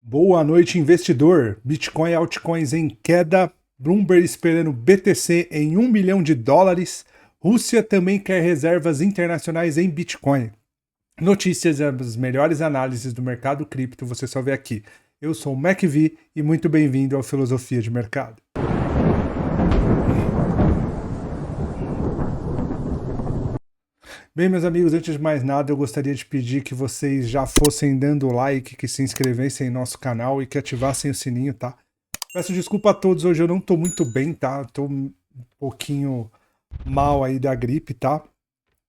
Boa noite, investidor. Bitcoin e altcoins em queda. Bloomberg esperando BTC em US$ 1 milhão. Rússia também quer reservas internacionais em Bitcoin. Notícias e as melhores análises do mercado cripto você só vê aqui. Eu sou o MacV e muito bem-vindo ao Filosofia de Mercado. Bem, meus amigos, antes de mais nada, eu gostaria de pedir que vocês já fossem dando like, que se inscrevessem em nosso canal e que ativassem o sininho, tá? Peço desculpa a todos, hoje eu não tô muito bem, tá? Tô um pouquinho mal aí da gripe, tá?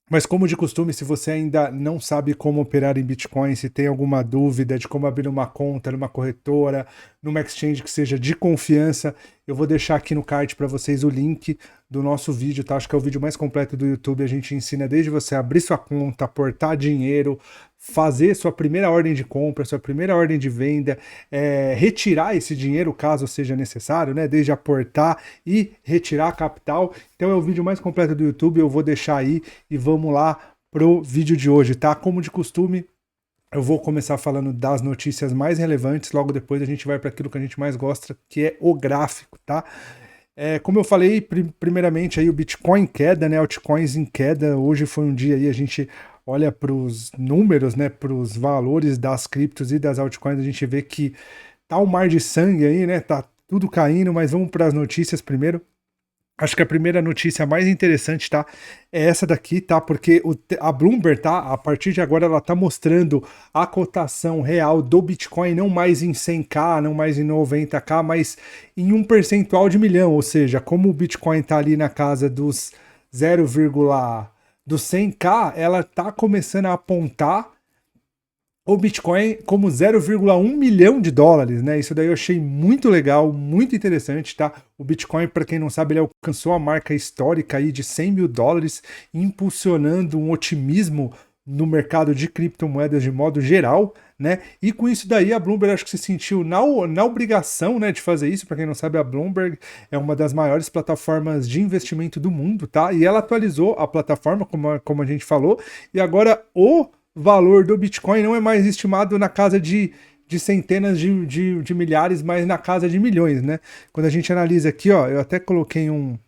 Mas como de costume, se você ainda não sabe como operar em Bitcoin, se tem alguma dúvida de como abrir uma conta numa corretora, numa exchange que seja de confiança, eu vou deixar aqui no card para vocês o link do nosso vídeo, tá? Acho que é o vídeo mais completo do YouTube. A gente ensina desde você abrir sua conta, aportar dinheiro, fazer sua primeira ordem de compra, sua primeira ordem de venda, retirar esse dinheiro caso seja necessário, né? Desde aportar e retirar a capital. Então é o vídeo mais completo do YouTube, eu vou deixar aí e vamos lá pro vídeo de hoje, tá? Como de costume, eu vou começar falando das notícias mais relevantes, logo depois a gente vai para aquilo que a gente mais gosta, que é o gráfico, tá? Como eu falei, primeiramente aí o Bitcoin em queda, né? Altcoins em queda. Hoje foi um dia aí, a gente olha para os números, né? Para os valores das criptos e das altcoins, a gente vê que tá um mar de sangue aí, né? Tá tudo caindo, mas vamos para as notícias primeiro. Acho que a primeira notícia mais interessante, tá? É essa daqui, tá? Porque a Bloomberg, tá? A partir de agora, ela tá mostrando a cotação real do Bitcoin não mais em 100k, não mais em 90k, mas em um percentual de milhão. Ou seja, como o Bitcoin tá ali na casa dos 0, dos 100k, ela tá começando a apontar o Bitcoin como 0,1 milhão de dólares, né? Isso daí eu achei muito legal, muito interessante, tá? O Bitcoin, para quem não sabe, ele alcançou a marca histórica aí de 100 mil dólares, impulsionando um otimismo no mercado de criptomoedas de modo geral, né? E com isso daí a Bloomberg acho que se sentiu na obrigação, né, de fazer isso. Para quem não sabe, a Bloomberg é uma das maiores plataformas de investimento do mundo, tá? E ela atualizou a plataforma, como a gente falou, e agora o valor do Bitcoin não é mais estimado na casa de centenas de milhares, mas na casa de milhões, né? Quando a gente analisa aqui, ó, eu até coloquei um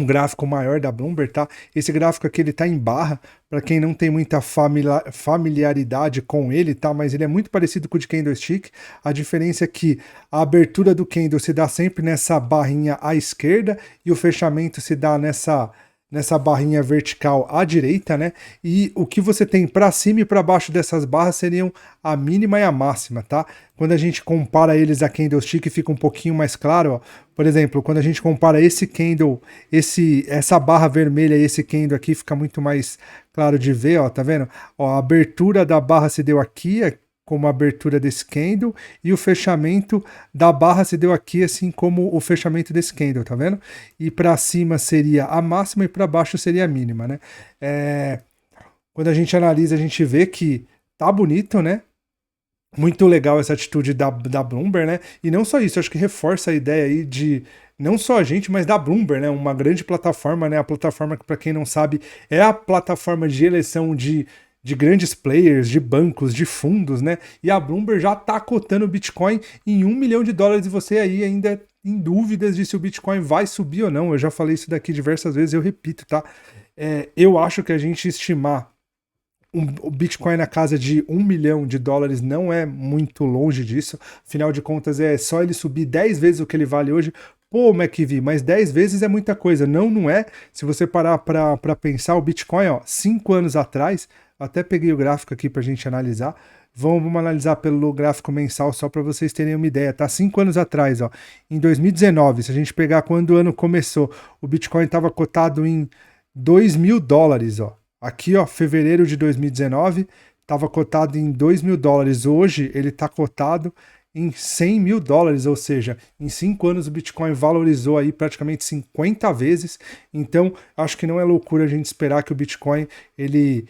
gráfico maior da Bloomberg, tá? Esse gráfico aqui ele tá em barra, para quem não tem muita familiaridade com ele, tá? Mas ele é muito parecido com o de candlestick. A diferença é que a abertura do candle se dá sempre nessa barrinha à esquerda e o fechamento se dá nessa barrinha vertical à direita, né? E o que você tem para cima e para baixo dessas barras seriam a mínima e a máxima, tá? Quando a gente compara eles a candlestick, fica um pouquinho mais claro, ó. Por exemplo, quando a gente compara esse candle, essa barra vermelha e esse candle aqui, fica muito mais claro de ver, ó, tá vendo? Ó, a abertura da barra se deu aqui, como a abertura desse candle, e o fechamento da barra se deu aqui, assim como o fechamento desse candle, tá vendo? E para cima seria a máxima e para baixo seria a mínima, né? Quando a gente analisa, a gente vê que tá bonito, né? Muito legal essa atitude da Bloomberg, né? E não só isso, acho que reforça a ideia aí de não só a gente, mas da Bloomberg, né? Uma grande plataforma, né? A plataforma que, para quem não sabe, é a plataforma de eleição de grandes players, de bancos, de fundos, né? E a Bloomberg já tá cotando o Bitcoin em US$ 1 milhão e você aí ainda em dúvidas de se o Bitcoin vai subir ou não. Eu já falei isso daqui diversas vezes, eu repito, tá? Eu acho que a gente estimar o Bitcoin na casa de US$ 1 milhão não é muito longe disso. Afinal de contas, é só ele subir 10 vezes o que ele vale hoje. Pô, MacV, mas 10 vezes é muita coisa. Não, não é. Se você parar para pensar, o Bitcoin, ó, 5 anos atrás, até peguei o gráfico aqui para a gente analisar. Vamos analisar pelo gráfico mensal só para vocês terem uma ideia, tá? 5 anos atrás, ó, em 2019, se a gente pegar quando o ano começou, o Bitcoin estava cotado em US$ 2 mil, ó. Aqui, ó, fevereiro de 2019, estava cotado em US$ 2 mil. Hoje ele está cotado em US$ 100 mil, ou seja, em 5 anos o Bitcoin valorizou aí praticamente 50 vezes. Então, acho que não é loucura a gente esperar que o Bitcoin ele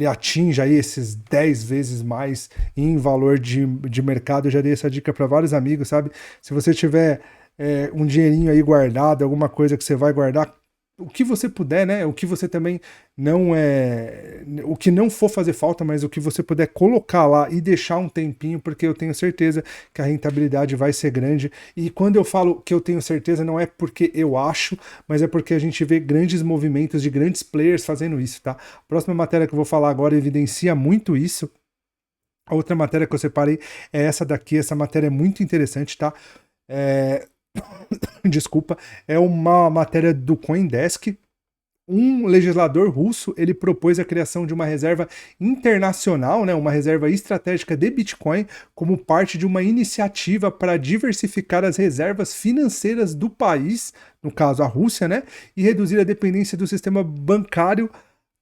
atinja aí esses 10 vezes mais em valor de mercado. Eu já dei essa dica para vários amigos, sabe? Se você tiver um dinheirinho aí guardado, alguma coisa que você vai guardar, o que você puder, né? O que você também não é. O que não for fazer falta, mas o que você puder colocar lá e deixar um tempinho, porque eu tenho certeza que a rentabilidade vai ser grande. E quando eu falo que eu tenho certeza, não é porque eu acho, mas é porque a gente vê grandes movimentos de grandes players fazendo isso, tá? A próxima matéria que eu vou falar agora evidencia muito isso. A outra matéria que eu separei é essa daqui. Essa matéria é muito interessante, tá? Desculpa, é uma matéria do CoinDesk. Um legislador russo, ele propôs a criação de uma reserva internacional, né, uma reserva estratégica de Bitcoin, como parte de uma iniciativa para diversificar as reservas financeiras do país, no caso a Rússia, né, e reduzir a dependência do sistema bancário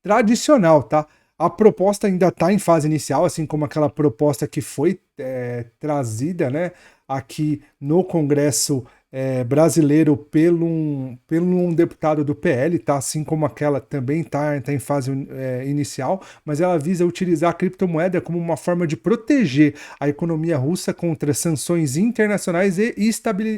tradicional, tá? A proposta ainda está em fase inicial, assim como aquela proposta que foi trazida, né, aqui no Congresso brasileiro pelo um deputado do PL, tá? Assim como aquela também tá em fase inicial, mas ela visa utilizar a criptomoeda como uma forma de proteger a economia russa contra sanções internacionais e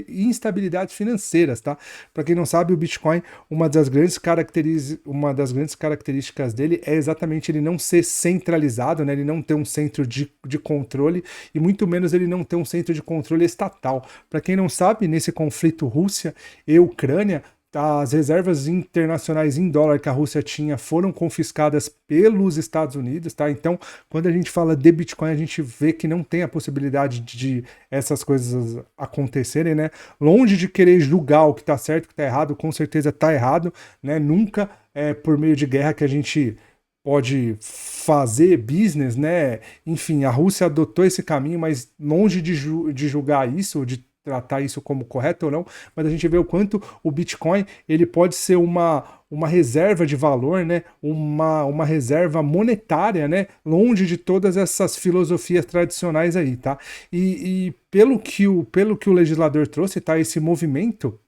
instabilidades financeiras, tá? Para quem não sabe, o Bitcoin, uma das grandes características dele é exatamente ele não ser centralizado, né? Ele não ter um centro de controle e muito menos ele não ter um centro de controle estatal. Para quem não sabe, nesse conflito Rússia e Ucrânia, as reservas internacionais em dólar que a Rússia tinha foram confiscadas pelos Estados Unidos, tá? Então, quando a gente fala de Bitcoin, a gente vê que não tem a possibilidade de essas coisas acontecerem, né? Longe de querer julgar o que tá certo, o que tá errado, com certeza tá errado, né? Nunca é por meio de guerra que a gente pode fazer business, né? Enfim, a Rússia adotou esse caminho, mas longe de julgar isso, de tratar isso como correto ou não, mas a gente vê o quanto o Bitcoin ele pode ser uma reserva de valor, né? Uma reserva monetária, né? Longe de todas essas filosofias tradicionais aí, tá? E pelo que o legislador trouxe, tá? Esse movimento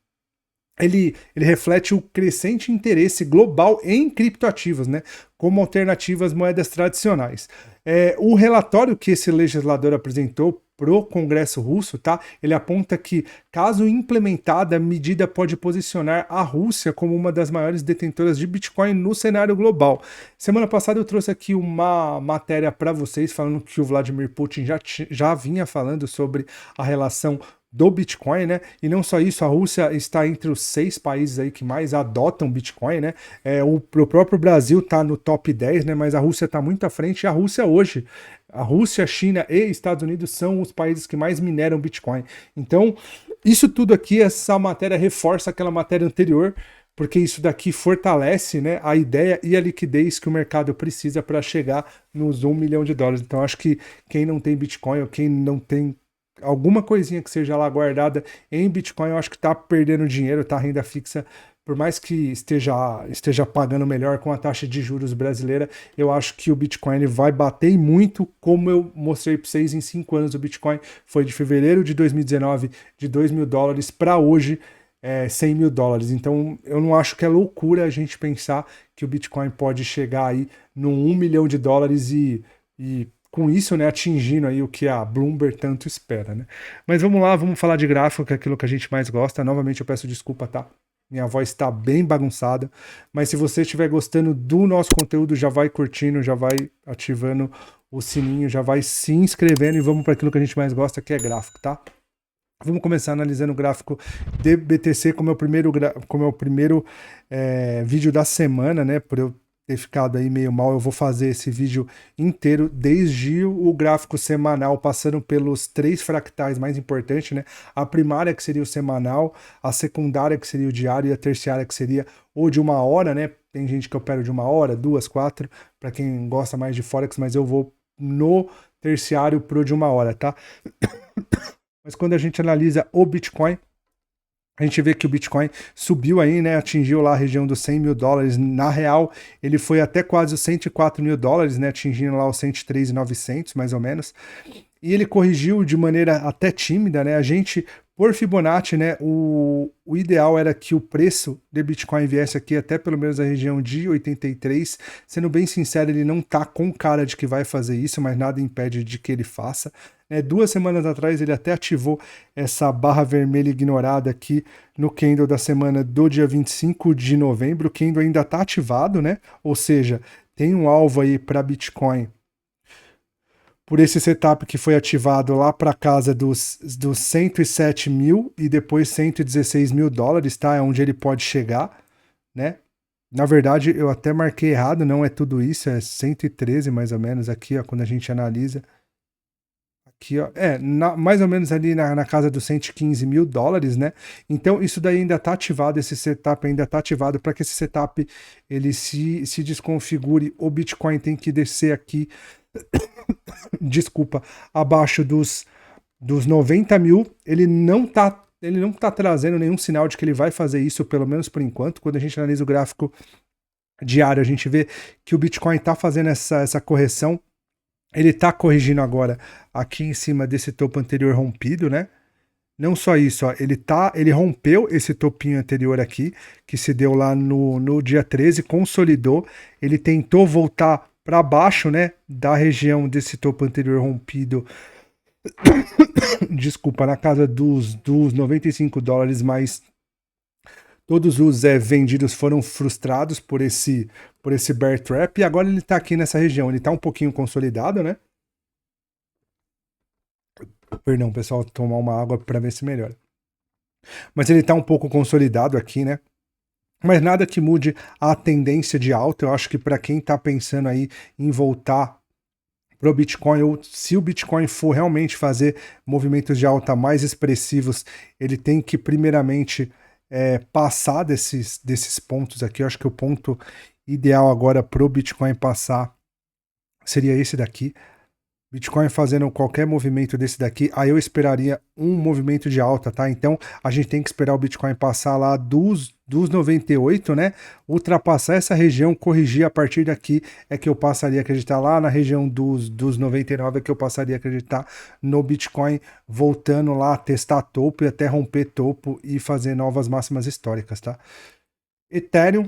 ele reflete o crescente interesse global em criptoativos, né, como alternativas às moedas tradicionais. O relatório que esse legislador apresentou pro Congresso russo, tá? Ele aponta que, caso implementada, a medida pode posicionar a Rússia como uma das maiores detentoras de Bitcoin no cenário global. Semana passada eu trouxe aqui uma matéria para vocês falando que o Vladimir Putin já vinha falando sobre a relação do Bitcoin, né? E não só isso, a Rússia está entre os 6 países aí que mais adotam Bitcoin, né? O próprio Brasil está no top 10, né? Mas a Rússia está muito à frente. E a Rússia hoje, a Rússia, China e Estados Unidos são os países que mais mineram Bitcoin. Então, isso tudo aqui, essa matéria reforça aquela matéria anterior, porque isso daqui fortalece, né, a ideia e a liquidez que o mercado precisa para chegar nos $1 milhão. Então, acho que quem não tem Bitcoin ou quem não tem alguma coisinha que seja lá guardada em Bitcoin, eu acho que tá perdendo dinheiro, tá? Renda fixa, por mais que esteja pagando melhor com a taxa de juros brasileira, eu acho que o Bitcoin ele vai bater muito, como eu mostrei para vocês em 5 anos. O Bitcoin foi de fevereiro de 2019 de $2 mil para hoje $100 mil. Então eu não acho que é loucura a gente pensar que o Bitcoin pode chegar aí no $1 milhão e com isso, né, atingindo aí o que a Bloomberg tanto espera, né? Mas vamos lá, vamos falar de gráfico, que é aquilo que a gente mais gosta. Novamente eu peço desculpa, tá? Minha voz está bem bagunçada, mas se você estiver gostando do nosso conteúdo, já vai curtindo, já vai ativando o sininho, já vai se inscrevendo e vamos para aquilo que a gente mais gosta, que é gráfico, tá? Vamos começar analisando o gráfico de BTC como é o primeiro vídeo da semana, né? Por eu ter ficado aí meio mal, eu vou fazer esse vídeo inteiro desde o gráfico semanal, passando pelos 3 fractais mais importantes, né? A primária, que seria o semanal, a secundária, que seria o diário, e a terciária, que seria o de 1 hora, né? Tem gente que opera de 1 hora, 2, 4, para quem gosta mais de Forex, mas eu vou no terciário pro de 1 hora, tá? Mas quando a gente analisa o Bitcoin, a gente vê que o Bitcoin subiu aí, né? Atingiu lá a região dos $100 mil. Na real, ele foi até quase os $104 mil, né? Atingindo lá os 103.900, mais ou menos. E ele corrigiu de maneira até tímida, né? A gente Por Fibonacci, né, o ideal era que o preço de Bitcoin viesse aqui até pelo menos a região de 83. Sendo bem sincero, ele não tá com cara de que vai fazer isso, mas nada impede de que ele faça. 2 semanas atrás ele até ativou essa barra vermelha ignorada aqui no candle da semana do dia 25 de novembro. O candle ainda está ativado, né? Ou seja, tem um alvo aí para Bitcoin por esse setup que foi ativado lá para casa dos 107 mil e depois 116 mil dólares, tá? É onde ele pode chegar, né? Na verdade, eu até marquei errado, não é tudo isso, é 113 mais ou menos aqui, ó, quando a gente analisa. Aqui, ó, mais ou menos ali na casa dos 115 mil dólares, né? Então, isso daí ainda está ativado, esse setup ainda está ativado. Para que esse setup ele se desconfigure, o Bitcoin tem que descer aqui, desculpa, abaixo dos 90 mil. Ele não tá trazendo nenhum sinal de que ele vai fazer isso, pelo menos por enquanto. Quando a gente analisa o gráfico diário, a gente vê que o Bitcoin está fazendo essa correção. Ele está corrigindo agora aqui em cima desse topo anterior rompido, né? Não só isso, ó, ele rompeu esse topinho anterior aqui, que se deu lá no dia 13, consolidou. Ele tentou voltar para baixo, né, da região desse topo anterior rompido. Desculpa, na casa dos 95 dólares, mas todos os vendidos foram frustrados por esse bear trap, e agora ele está aqui nessa região. Ele está um pouquinho consolidado, né? Perdão, pessoal, tomar uma água para ver se melhora. Mas ele está um pouco consolidado aqui, né? Mas nada que mude a tendência de alta. Eu acho que para quem está pensando aí em voltar para o Bitcoin, ou se o Bitcoin for realmente fazer movimentos de alta mais expressivos, ele tem que primeiramente passar desses pontos aqui. Eu acho que o ponto ideal agora para o Bitcoin passar seria esse daqui. Bitcoin fazendo qualquer movimento desse daqui, aí eu esperaria um movimento de alta, tá? Então a gente tem que esperar o Bitcoin passar lá dos 98, né? Ultrapassar essa região, corrigir a partir daqui é que eu passaria a acreditar lá na região dos 99, é que eu passaria a acreditar no Bitcoin voltando lá, testar topo e até romper topo e fazer novas máximas históricas, tá? Ethereum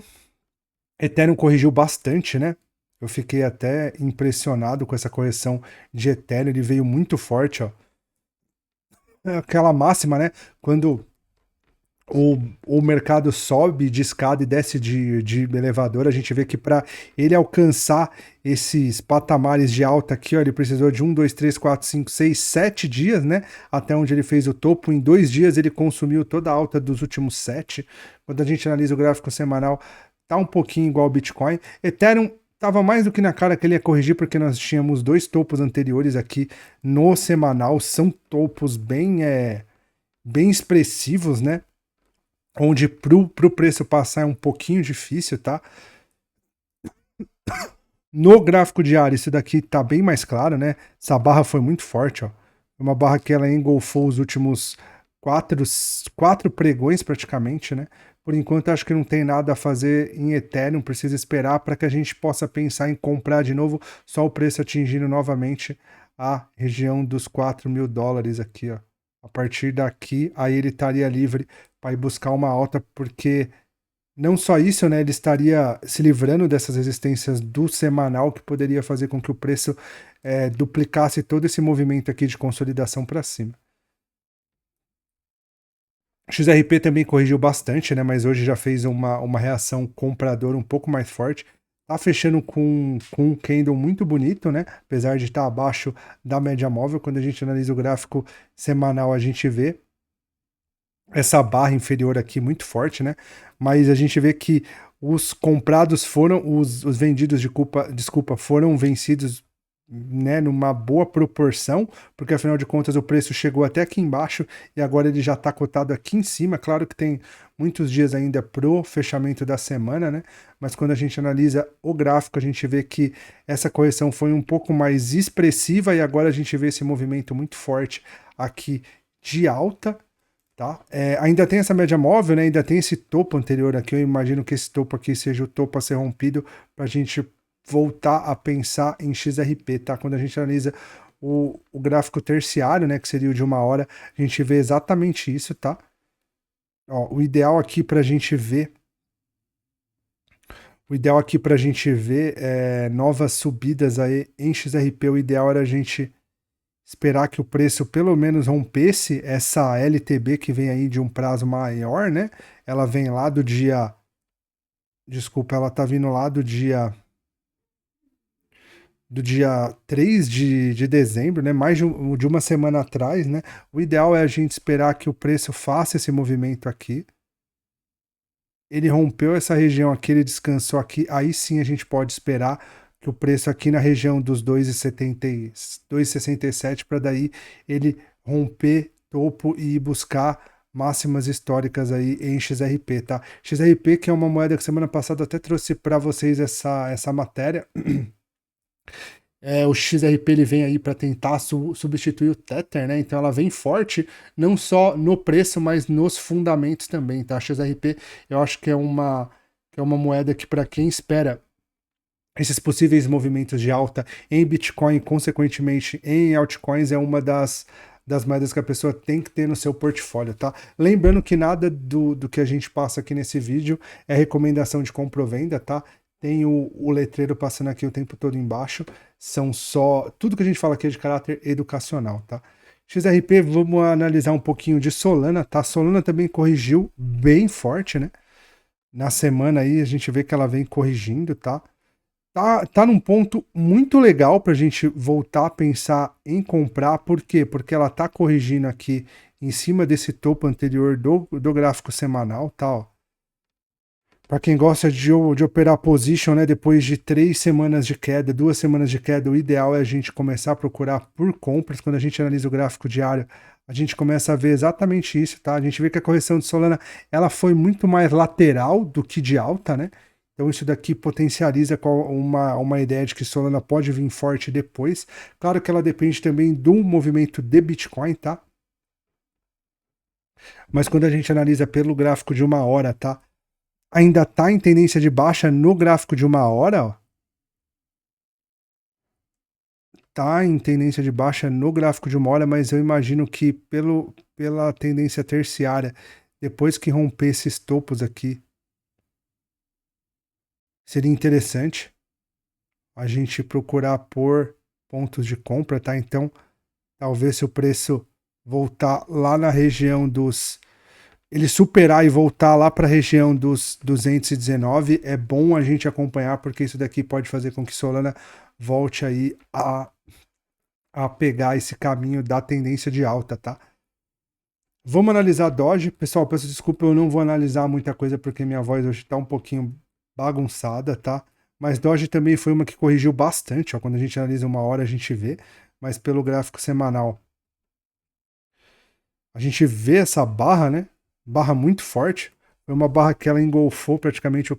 corrigiu bastante, né? Eu fiquei até impressionado com essa correção de Ethereum, ele veio muito forte, ó. É aquela máxima, né? Quando o mercado sobe de escada e desce de elevador, a gente vê que para ele alcançar esses patamares de alta aqui, ó, ele precisou de 1, 2, 3, 4, 5, 6, 7 dias, né? Até onde ele fez o topo. Em 2 dias ele consumiu toda a alta dos últimos 7. Quando a gente analisa o gráfico semanal, tá um pouquinho igual ao Bitcoin. Ethereum tava mais do que na cara que ele ia corrigir, porque nós tínhamos 2 topos anteriores aqui no semanal. São topos bem expressivos, né? Onde pro preço passar é um pouquinho difícil, tá? No gráfico diário, isso daqui tá bem mais claro, né? Essa barra foi muito forte, ó. Uma barra que ela engolfou os últimos 4 pregões praticamente, né? Por enquanto, acho que não tem nada a fazer em Ethereum, precisa esperar para que a gente possa pensar em comprar de novo, só o preço atingindo novamente a região dos 4 mil dólares aqui, ó. A partir daqui, aí ele estaria livre para ir buscar uma alta, porque não só isso, né? Ele estaria se livrando dessas resistências do semanal, que poderia fazer com que o preço duplicasse todo esse movimento aqui de consolidação para cima. XRP também corrigiu bastante, né? Mas hoje já fez uma reação compradora um pouco mais forte. Tá fechando com um candle muito bonito, né? Apesar de estar abaixo da média móvel. Quando a gente analisa o gráfico semanal, a gente vê essa barra inferior aqui muito forte, né? Mas a gente vê que os comprados foram, os vendidos desculpa, foram vencidos, né, numa boa proporção, porque afinal de contas o preço chegou até aqui embaixo e agora ele já está cotado aqui em cima. Claro que tem muitos dias ainda pro fechamento da semana, né? Mas quando a gente analisa o gráfico, a gente vê que essa correção foi um pouco mais expressiva e agora a gente vê esse movimento muito forte aqui de alta. Tá? Ainda tem essa média móvel, né? Ainda tem esse topo anterior aqui. Eu imagino que esse topo aqui seja o topo a ser rompido para a gente voltar a pensar em XRP, tá? Quando a gente analisa o gráfico terciário, né, que seria o de 1 hora, a gente vê exatamente isso, tá? Ó, o ideal aqui pra gente ver novas subidas aí em XRP, o ideal era a gente esperar que o preço pelo menos rompesse essa LTB que vem aí de um prazo maior, né? Ela vem lá do dia. Desculpa, ela tá vindo lá do dia 3 de dezembro, né? Mais de uma semana atrás, né? O ideal é a gente esperar que o preço faça esse movimento aqui. Ele rompeu essa região aqui, ele descansou aqui, aí sim a gente pode esperar que o preço aqui na região dos 2,67 para daí ele romper topo e ir buscar máximas históricas aí em XRP, tá? XRP que é uma moeda que semana passada até trouxe para vocês essa matéria. O XRP ele vem aí para tentar substituir o Tether, né? Então ela vem forte, não só no preço, mas nos fundamentos também, tá? A XRP eu acho que é uma moeda que para quem espera esses possíveis movimentos de alta em Bitcoin, consequentemente em altcoins, é uma das moedas que a pessoa tem que ter no seu portfólio, tá? Lembrando que nada do que a gente passa aqui nesse vídeo é recomendação de compra ou venda, tá? Tem o letreiro passando aqui o tempo todo embaixo. São só. Tudo que a gente fala aqui é de caráter educacional, tá? XRP, vamos analisar um pouquinho de Solana, tá? Solana também corrigiu bem forte, né? Na semana aí a gente vê que ela vem corrigindo, tá? Tá num ponto muito legal para a gente voltar a pensar em comprar. Por quê? Porque ela tá corrigindo aqui em cima desse topo anterior do gráfico semanal, tá? Ó. Para quem gosta de operar position, né, depois de 3 semanas de queda, 2 semanas de queda, o ideal é a gente começar a procurar por compras. Quando a gente analisa o gráfico diário, a gente começa a ver exatamente isso, tá? A gente vê que a correção de Solana ela foi muito mais lateral do que de alta, né? Então isso daqui potencializa uma ideia de que Solana pode vir forte depois. Claro que ela depende também do movimento de Bitcoin, tá? Mas quando a gente analisa pelo gráfico de 1 hora, tá? Ainda está em tendência de baixa no gráfico de 1 hora, ó. Tá em tendência de baixa no gráfico de 1 hora, mas eu imagino que pela tendência terciária, depois que romper esses topos aqui, seria interessante a gente procurar por pontos de compra, tá? Então, talvez se o preço voltar lá na região dos ele superar e voltar lá para a região dos 219, é bom a gente acompanhar, porque isso daqui pode fazer com que Solana volte aí a pegar esse caminho da tendência de alta, tá? Vamos analisar Doge. Pessoal, peço desculpa, eu não vou analisar muita coisa porque minha voz hoje está um pouquinho bagunçada, tá? Mas Doge também foi uma que corrigiu bastante, ó. Quando a gente analisa 1 hora a gente vê, mas pelo gráfico semanal a gente vê essa barra, né? Barra muito forte. Foi uma barra que ela engolfou praticamente o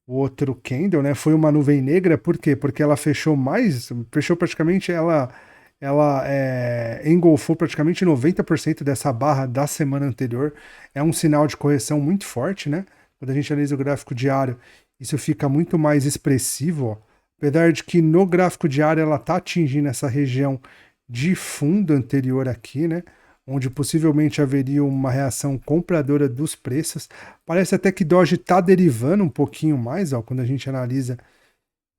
outro candle, né? Foi uma nuvem negra, por quê? Porque ela fechou praticamente, ela engolfou praticamente 90% dessa barra da semana anterior. É um sinal de correção muito forte, né? Quando a gente analisa o gráfico diário, isso fica muito mais expressivo, ó. Apesar de que no gráfico diário ela tá atingindo essa região de fundo anterior aqui, né? Onde possivelmente haveria uma reação compradora dos preços. Parece até que Doge está derivando um pouquinho mais, ó, quando a gente analisa.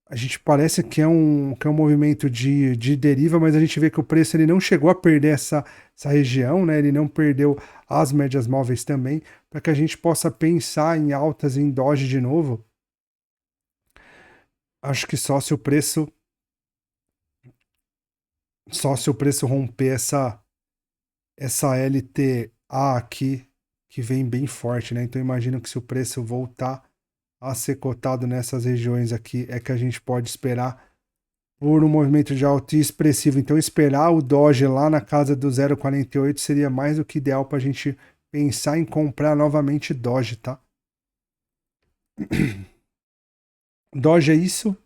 A gente parece que é um movimento de deriva, mas a gente vê que o preço ele não chegou a perder essa região, né? Ele não perdeu as médias móveis também, para que a gente possa pensar em altas em Doge de novo. Acho que só se o preço romper essa LTA aqui, que vem bem forte, né? Então imagino que se o preço voltar a ser cotado nessas regiões aqui, é que a gente pode esperar por um movimento de alta e expressivo. Então esperar o Doge lá na casa do 0,48 seria mais do que ideal para a gente pensar em comprar novamente Doge, tá? Doge é isso.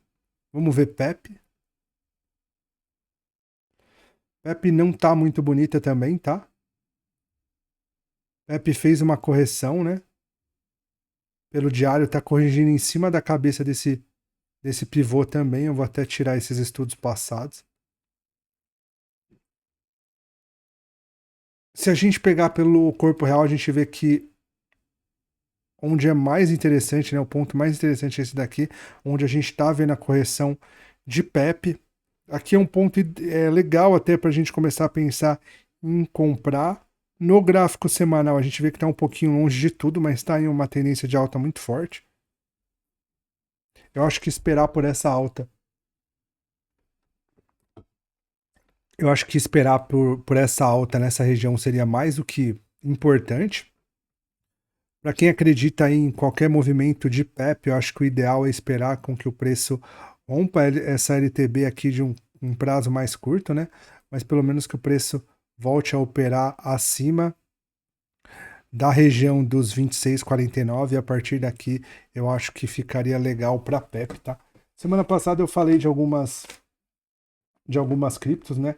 Vamos ver PEP. PEP não tá muito bonita também, tá? PEP fez uma correção, né? Pelo diário, tá corrigindo em cima da cabeça desse pivô também. Eu vou até tirar esses estudos passados. Se a gente pegar pelo corpo real, a gente vê que onde é mais interessante, né, o ponto mais interessante é esse daqui, onde a gente está vendo a correção de PEP. Aqui é um ponto legal até para a gente começar a pensar em comprar. No gráfico semanal, a gente vê que está um pouquinho longe de tudo, mas está em uma tendência de alta muito forte. Eu acho que esperar por essa alta. Eu acho que esperar por essa alta nessa região seria mais do que importante. Para quem acredita em qualquer movimento de PEP, eu acho que o ideal é esperar com que o preço rompa essa LTB aqui de um prazo mais curto, né? Mas pelo menos que o preço volte a operar acima da região dos 26,49 e a partir daqui eu acho que ficaria legal para PEP, tá? Semana passada eu falei de algumas criptos, né?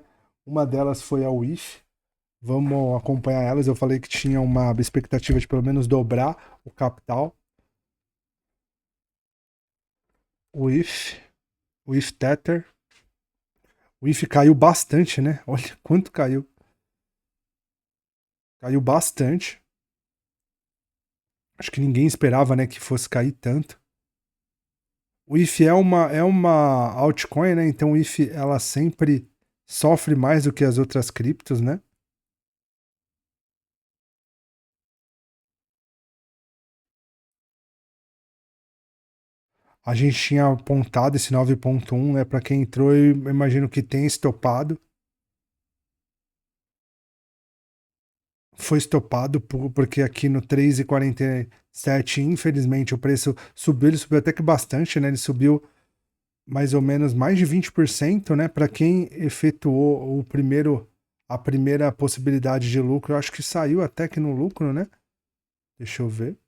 Uma delas foi a WIF. Vamos acompanhar elas. Eu falei que tinha uma expectativa de pelo menos dobrar o capital. O IF Tether. O IF caiu bastante, né? Olha quanto caiu. Caiu bastante. Acho que ninguém esperava, né, que fosse cair tanto. O IF é uma altcoin, né? Então o IF ela sempre sofre mais do que as outras criptos, né? A gente tinha apontado esse 9.1, né? Para quem entrou, eu imagino que tem estopado. Foi estopado porque aqui no 3,47, infelizmente, o preço subiu, ele subiu até que bastante, né? Ele subiu mais ou menos mais de 20%, né? Para quem efetuou a primeira possibilidade de lucro, eu acho que saiu até que no lucro, né? Deixa eu ver.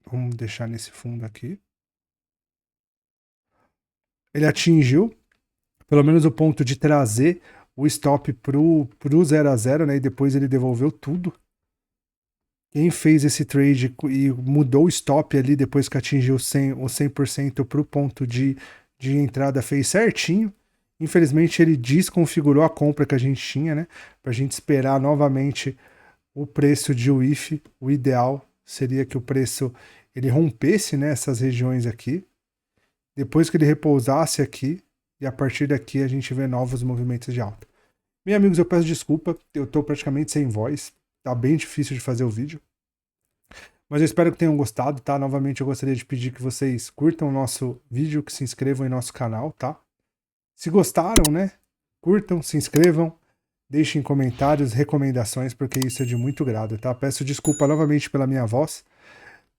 Vamos deixar nesse fundo aqui. Ele atingiu pelo menos o ponto de trazer o stop pro 0 a 0, né? E depois ele devolveu tudo. Quem fez esse trade e mudou o stop ali depois que atingiu o 100% para o ponto de entrada fez certinho. Infelizmente ele desconfigurou a compra que a gente tinha, né? Para a gente esperar novamente o preço de WIF. O ideal seria que o preço ele rompesse, né, essas regiões aqui. Depois que ele repousasse aqui e a partir daqui a gente vê novos movimentos de alta. Meus amigos, eu peço desculpa, eu estou praticamente sem voz. Tá bem difícil de fazer o vídeo. Mas eu espero que tenham gostado, tá? Novamente eu gostaria de pedir que vocês curtam o nosso vídeo, que se inscrevam em nosso canal, tá? Se gostaram, né? Curtam, se inscrevam, deixem comentários, recomendações, porque isso é de muito grado, tá? Peço desculpa novamente pela minha voz.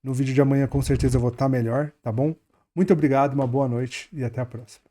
No vídeo de amanhã com certeza eu vou estar melhor, tá bom? Muito obrigado, uma boa noite e até a próxima.